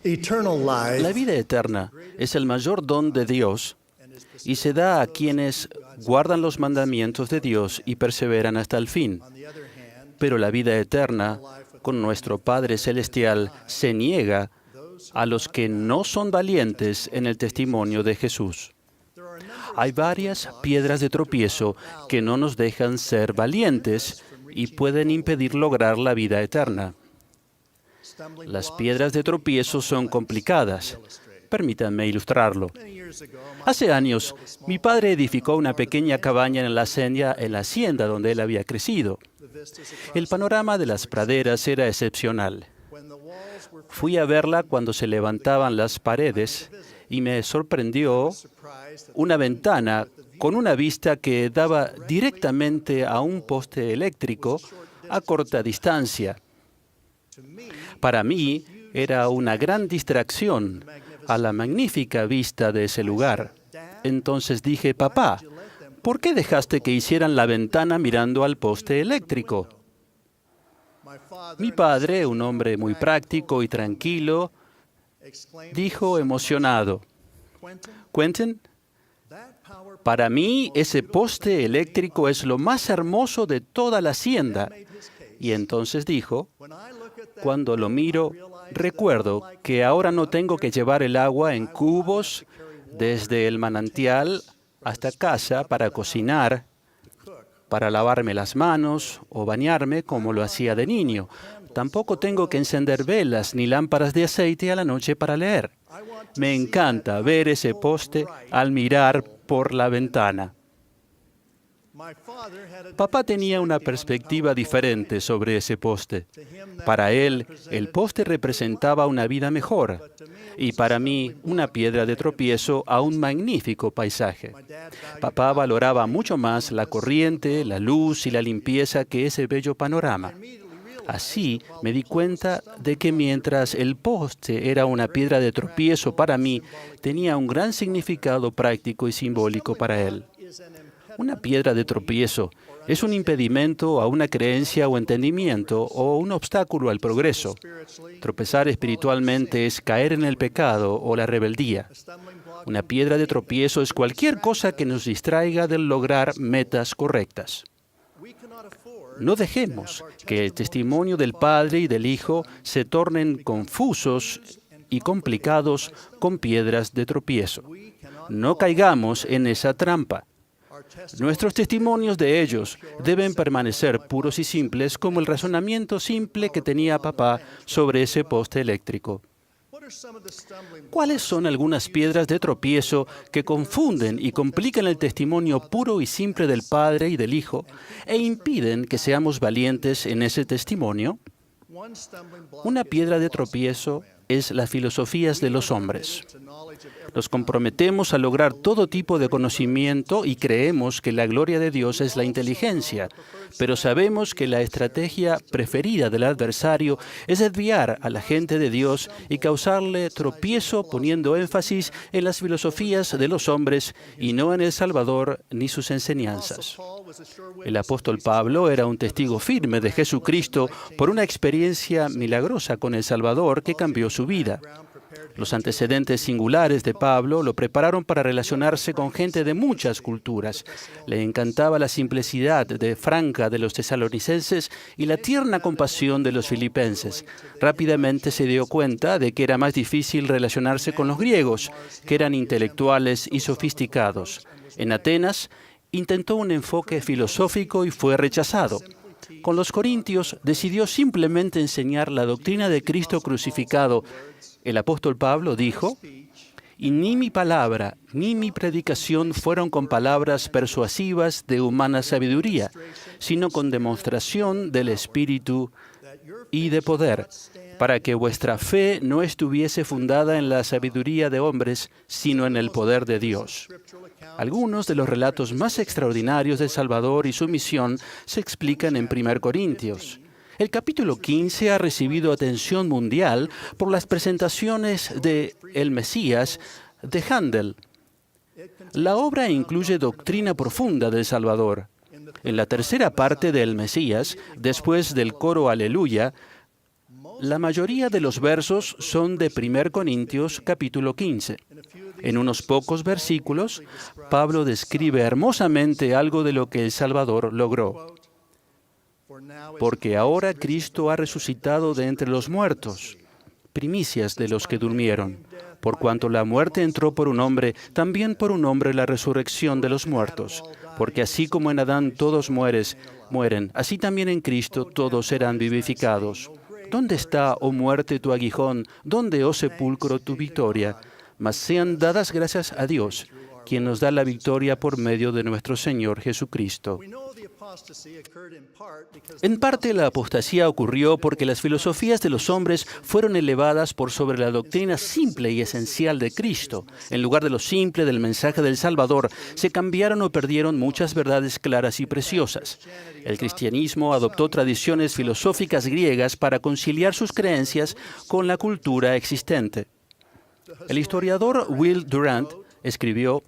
Eternal La life vida eterna es el mayor don de Dios y se da a quienes guardan los mandamientos de Dios y perseveran hasta el fin. Pero la vida eterna con nuestro Padre Celestial se niega a los que no son valientes en el testimonio de Jesús. Hay varias piedras de tropiezo que no nos dejan ser valientes y pueden impedir lograr la vida eterna. Las piedras de tropiezo son complicadas. Permítanme ilustrarlo. Hace años, mi padre edificó una pequeña cabaña en la hacienda donde él había crecido. El panorama de las praderas era excepcional. Fui a verla cuando se levantaban las paredes y me sorprendió una ventana con una vista que daba directamente a un poste eléctrico a corta distancia. Para mí era una gran distracción a la magnífica vista de ese lugar. Entonces dije, papá, ¿por qué dejaste que hicieran la ventana mirando al poste eléctrico? Mi padre, un hombre muy práctico y tranquilo, dijo emocionado, Quentin, para mí ese poste eléctrico es lo más hermoso de toda la hacienda. Y entonces dijo, cuando lo miro, recuerdo que ahora no tengo que llevar el agua en cubos desde el manantial hasta casa para cocinar, para lavarme las manos o bañarme como lo hacía de niño. Tampoco tengo que encender velas ni lámparas de aceite a la noche para leer. Me encanta ver ese poste al mirar por la ventana. Papá tenía una perspectiva diferente sobre ese poste. Para él, el poste representaba una vida mejor y para mí, una piedra de tropiezo a un magnífico paisaje. Papá valoraba mucho más la corriente, la luz y la limpieza que ese bello panorama. Así me di cuenta de que mientras el poste era una piedra de tropiezo para mí, tenía un gran significado práctico y simbólico para él. Una piedra de tropiezo es un impedimento a una creencia o entendimiento o un obstáculo al progreso. Tropezar espiritualmente es caer en el pecado o la rebeldía. Una piedra de tropiezo es cualquier cosa que nos distraiga del lograr metas correctas. No dejemos que el testimonio del Padre y del Hijo se tornen confusos y complicados con piedras de tropiezo. No caigamos en esa trampa. Nuestros testimonios de ellos deben permanecer puros y simples como el razonamiento simple que tenía papá sobre ese poste eléctrico. ¿Cuáles son algunas piedras de tropiezo que confunden y complican el testimonio puro y simple del Padre y del Hijo e impiden que seamos valientes en ese testimonio? Una piedra de tropiezo es las filosofías de los hombres. Nos comprometemos a lograr todo tipo de conocimiento y creemos que la gloria de Dios es la inteligencia, pero sabemos que la estrategia preferida del adversario es desviar a la gente de Dios y causarle tropiezo poniendo énfasis en las filosofías de los hombres y no en el Salvador ni sus enseñanzas. El apóstol Pablo era un testigo firme de Jesucristo por una experiencia milagrosa con el Salvador que cambió su vida. Los antecedentes singulares de Pablo lo prepararon para relacionarse con gente de muchas culturas. Le encantaba la simplicidad franca de los tesalonicenses y la tierna compasión de los filipenses. Rápidamente se dio cuenta de que era más difícil relacionarse con los griegos, que eran intelectuales y sofisticados. En Atenas, intentó un enfoque filosófico y fue rechazado. Con los corintios, decidió simplemente enseñar la doctrina de Cristo crucificado. El apóstol Pablo dijo, «Y ni mi palabra ni mi predicación fueron con palabras persuasivas de humana sabiduría, sino con demostración del Espíritu y de poder, para que vuestra fe no estuviese fundada en la sabiduría de hombres, sino en el poder de Dios». Algunos de los relatos más extraordinarios del Salvador y su misión se explican en 1 Corintios. El capítulo 15 ha recibido atención mundial por las presentaciones de El Mesías de Handel. La obra incluye doctrina profunda del Salvador. En la tercera parte de El Mesías, después del coro Aleluya, La mayoría de los versos son de 1 Corintios capítulo 15. En unos pocos versículos, Pablo describe hermosamente algo de lo que el Salvador logró. Porque ahora Cristo ha resucitado de entre los muertos, primicias de los que durmieron. Por cuanto la muerte entró por un hombre, también por un hombre la resurrección de los muertos. Porque así como en Adán todos mueren, así también en Cristo todos serán vivificados. ¿Dónde está, oh muerte, tu aguijón? ¿Dónde, oh sepulcro, tu victoria? Mas sean dadas gracias a Dios, quien nos da la victoria por medio de nuestro Señor Jesucristo. En parte la apostasía ocurrió porque las filosofías de los hombres fueron elevadas por sobre la doctrina simple y esencial de Cristo. En lugar de lo simple del mensaje del Salvador, se cambiaron o perdieron muchas verdades claras y preciosas. El cristianismo adoptó tradiciones filosóficas griegas para conciliar sus creencias con la cultura existente. El historiador Will Durant escribió: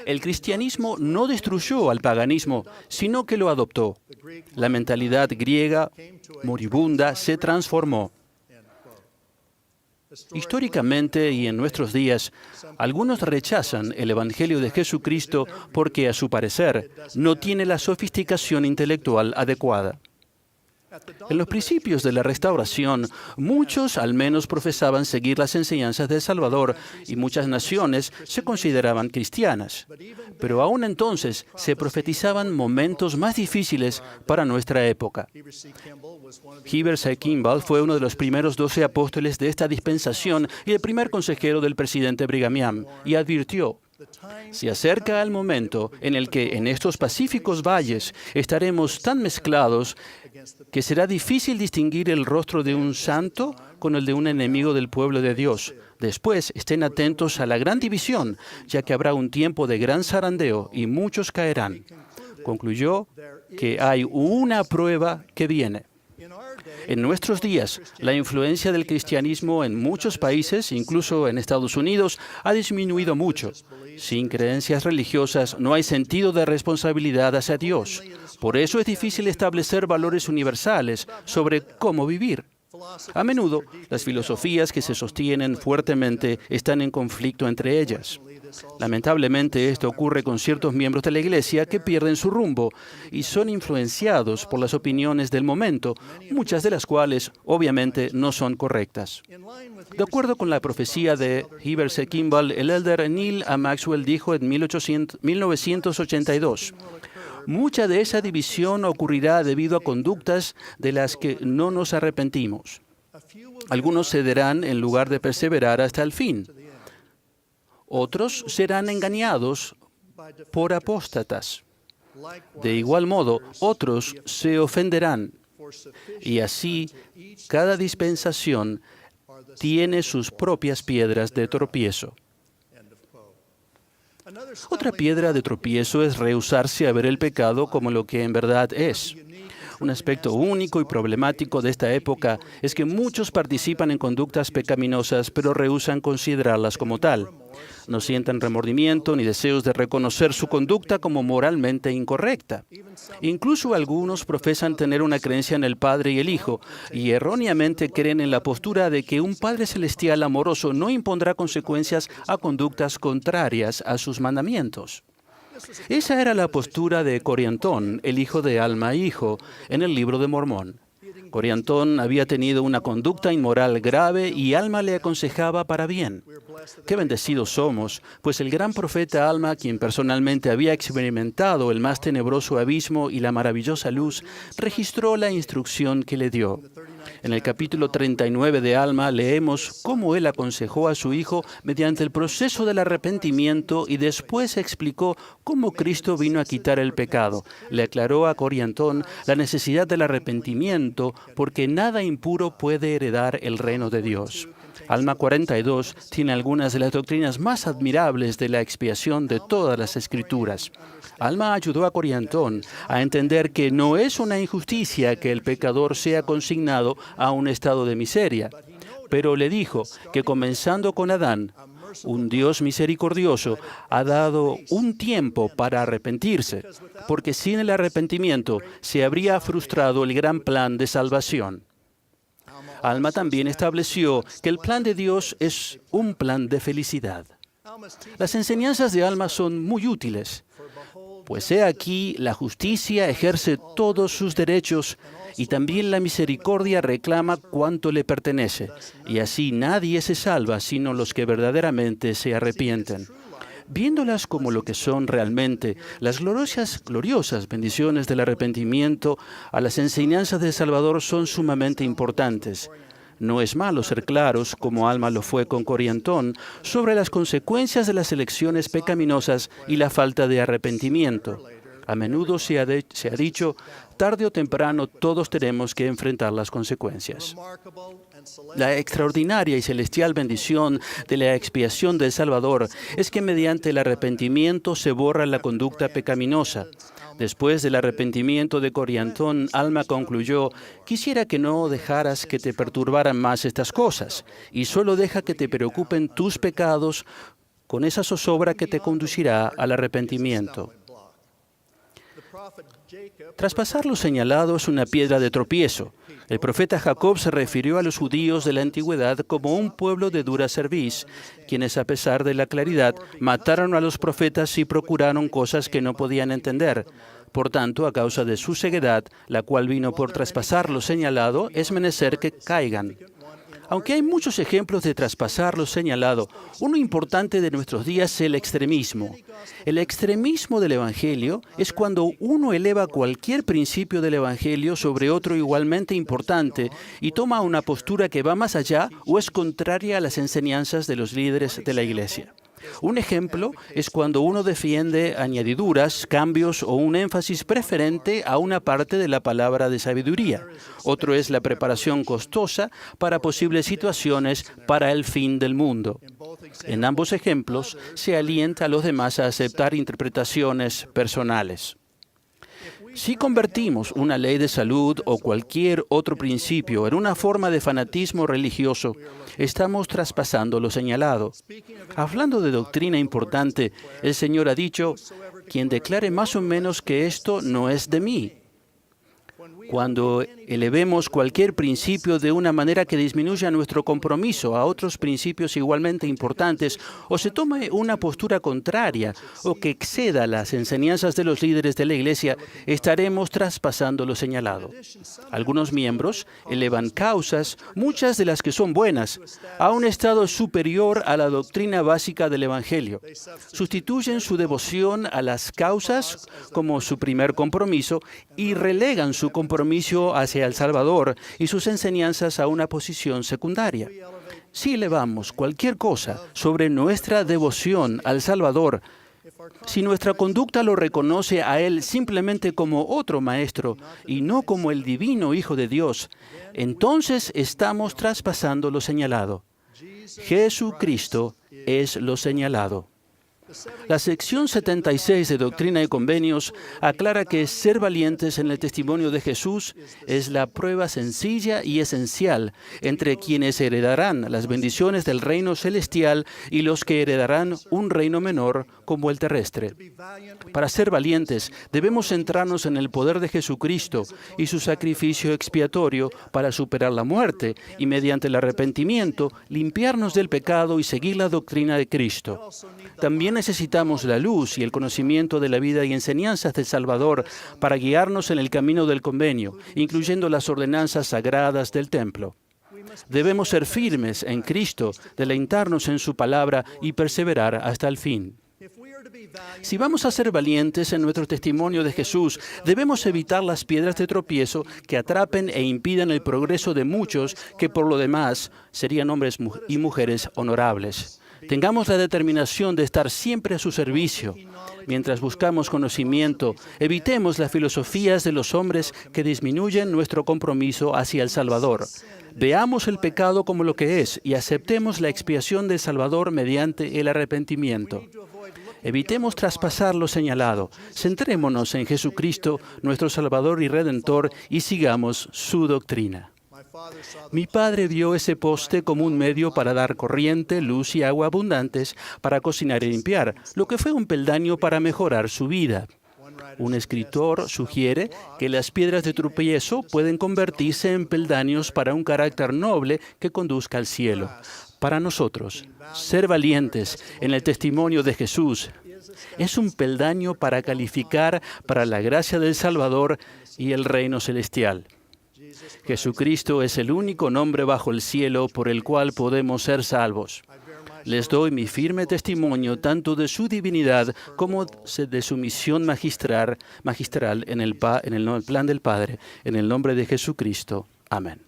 el cristianismo no destruyó al paganismo, sino que lo adoptó. La mentalidad griega moribunda se transformó. Históricamente y en nuestros días, algunos rechazan el Evangelio de Jesucristo porque, a su parecer, no tiene la sofisticación intelectual adecuada. En los principios de la Restauración, muchos al menos profesaban seguir las enseñanzas del Salvador y muchas naciones se consideraban cristianas. Pero aún entonces se profetizaban momentos más difíciles para nuestra época. Heber C. Kimball fue uno de los primeros 12 apóstoles de esta dispensación y el primer consejero del presidente Brigham Young, y advirtió: se acerca el momento en el que en estos pacíficos valles estaremos tan mezclados que será difícil distinguir el rostro de un santo con el de un enemigo del pueblo de Dios. Después, estén atentos a la gran división, ya que habrá un tiempo de gran zarandeo y muchos caerán. Concluyó que hay una prueba que viene. En nuestros días, la influencia del cristianismo en muchos países, incluso en Estados Unidos, ha disminuido mucho. Sin creencias religiosas no hay sentido de responsabilidad hacia Dios. Por eso es difícil establecer valores universales sobre cómo vivir. A menudo, las filosofías que se sostienen fuertemente están en conflicto entre ellas. Lamentablemente, esto ocurre con ciertos miembros de la Iglesia que pierden su rumbo y son influenciados por las opiniones del momento, muchas de las cuales, obviamente, no son correctas. De acuerdo con la profecía de Heber C. Kimball, el elder Neil A. Maxwell dijo en 1982, mucha de esa división ocurrirá debido a conductas de las que no nos arrepentimos. Algunos cederán en lugar de perseverar hasta el fin. Otros serán engañados por apóstatas. De igual modo, otros se ofenderán. Y así, cada dispensación tiene sus propias piedras de tropiezo. Otra piedra de tropiezo es rehusarse a ver el pecado como lo que en verdad es. Un aspecto único y problemático de esta época es que muchos participan en conductas pecaminosas, pero rehúsan considerarlas como tal. No sienten remordimiento ni deseos de reconocer su conducta como moralmente incorrecta. Incluso algunos profesan tener una creencia en el Padre y el Hijo, y erróneamente creen en la postura de que un Padre Celestial amoroso no impondrá consecuencias a conductas contrarias a sus mandamientos. Esa era la postura de Coriantón, el hijo de Alma e Hijo, en el Libro de Mormón. Coriantón había tenido una conducta inmoral grave y Alma le aconsejaba para bien. Qué bendecidos somos, pues el gran profeta Alma, quien personalmente había experimentado el más tenebroso abismo y la maravillosa luz, registró la instrucción que le dio. En el capítulo 39 de Alma leemos cómo él aconsejó a su hijo mediante el proceso del arrepentimiento y después explicó cómo Cristo vino a quitar el pecado. Le aclaró a Coriantón la necesidad del arrepentimiento porque nada impuro puede heredar el reino de Dios. Alma 42 tiene algunas de las doctrinas más admirables de la expiación de todas las Escrituras. Alma ayudó a Coriantón a entender que no es una injusticia que el pecador sea consignado a un estado de miseria, pero le dijo que comenzando con Adán, un Dios misericordioso ha dado un tiempo para arrepentirse, porque sin el arrepentimiento se habría frustrado el gran plan de salvación. Alma también estableció que el plan de Dios es un plan de felicidad. Las enseñanzas de Alma son muy útiles, pues he aquí la justicia ejerce todos sus derechos y también la misericordia reclama cuanto le pertenece, y así nadie se salva sino los que verdaderamente se arrepienten. Viéndolas como lo que son realmente, las gloriosas bendiciones del arrepentimiento a las enseñanzas del Salvador son sumamente importantes. No es malo ser claros, como Alma lo fue con Coriantón, sobre las consecuencias de las elecciones pecaminosas y la falta de arrepentimiento. A menudo se ha dicho, tarde o temprano todos tenemos que enfrentar las consecuencias. La extraordinaria y celestial bendición de la expiación del Salvador es que mediante el arrepentimiento se borra la conducta pecaminosa. Después del arrepentimiento de Coriantón, Alma concluyó, quisiera que no dejaras que te perturbaran más estas cosas, y solo deja que te preocupen tus pecados con esa zozobra que te conducirá al arrepentimiento. Traspasar lo señalado es una piedra de tropiezo. El profeta Jacob se refirió a los judíos de la antigüedad como un pueblo de dura cerviz, quienes a pesar de la claridad mataron a los profetas y procuraron cosas que no podían entender. Por tanto, a causa de su ceguedad, la cual vino por traspasar lo señalado, es menester que caigan. Aunque hay muchos ejemplos de traspasar lo señalado, uno importante de nuestros días es el extremismo. El extremismo del Evangelio es cuando uno eleva cualquier principio del Evangelio sobre otro igualmente importante y toma una postura que va más allá o es contraria a las enseñanzas de los líderes de la Iglesia. Un ejemplo es cuando uno defiende añadiduras, cambios o un énfasis preferente a una parte de la palabra de sabiduría. Otro es la preparación costosa para posibles situaciones para el fin del mundo. En ambos ejemplos se alienta a los demás a aceptar interpretaciones personales. Si convertimos una ley de salud o cualquier otro principio en una forma de fanatismo religioso, estamos traspasando lo señalado. Hablando de doctrina importante, el Señor ha dicho, quien declare más o menos que esto no es de mí. Cuando elevemos cualquier principio de una manera que disminuya nuestro compromiso a otros principios igualmente importantes, o se tome una postura contraria o que exceda las enseñanzas de los líderes de la Iglesia, estaremos traspasando lo señalado. Algunos miembros elevan causas, muchas de las que son buenas, a un estado superior a la doctrina básica del Evangelio. Sustituyen su devoción a las causas como su primer compromiso y relegan su compromiso hacia el Salvador y sus enseñanzas a una posición secundaria. Si elevamos cualquier cosa sobre nuestra devoción al Salvador, si nuestra conducta lo reconoce a Él simplemente como otro maestro y no como el divino Hijo de Dios, entonces estamos traspasando lo señalado. Jesucristo es lo señalado. La sección 76 de Doctrina y Convenios aclara que ser valientes en el testimonio de Jesús es la prueba sencilla y esencial entre quienes heredarán las bendiciones del reino celestial y los que heredarán un reino menor como el terrestre. Para ser valientes, debemos centrarnos en el poder de Jesucristo y su sacrificio expiatorio para superar la muerte y mediante el arrepentimiento limpiarnos del pecado y seguir la doctrina de Cristo. También necesitamos la luz y el conocimiento de la vida y enseñanzas del Salvador para guiarnos en el camino del convenio, incluyendo las ordenanzas sagradas del templo. Debemos ser firmes en Cristo, deleitarnos en su palabra y perseverar hasta el fin. Si vamos a ser valientes en nuestro testimonio de Jesús, debemos evitar las piedras de tropiezo que atrapen e impidan el progreso de muchos que por lo demás serían hombres y mujeres honorables. Tengamos la determinación de estar siempre a su servicio. Mientras buscamos conocimiento, evitemos las filosofías de los hombres que disminuyen nuestro compromiso hacia el Salvador. Veamos el pecado como lo que es y aceptemos la expiación del Salvador mediante el arrepentimiento. Evitemos traspasar lo señalado. Centrémonos en Jesucristo, nuestro Salvador y Redentor, y sigamos su doctrina. Mi padre vio ese poste como un medio para dar corriente, luz y agua abundantes para cocinar y limpiar, lo que fue un peldaño para mejorar su vida. Un escritor sugiere que las piedras de tropiezo pueden convertirse en peldaños para un carácter noble que conduzca al cielo. Para nosotros, ser valientes en el testimonio de Jesús es un peldaño para calificar para la gracia del Salvador y el reino celestial. Jesucristo es el único nombre bajo el cielo por el cual podemos ser salvos. Les doy mi firme testimonio tanto de su divinidad como de su misión magistral en el plan del Padre, en el nombre de Jesucristo. Amén.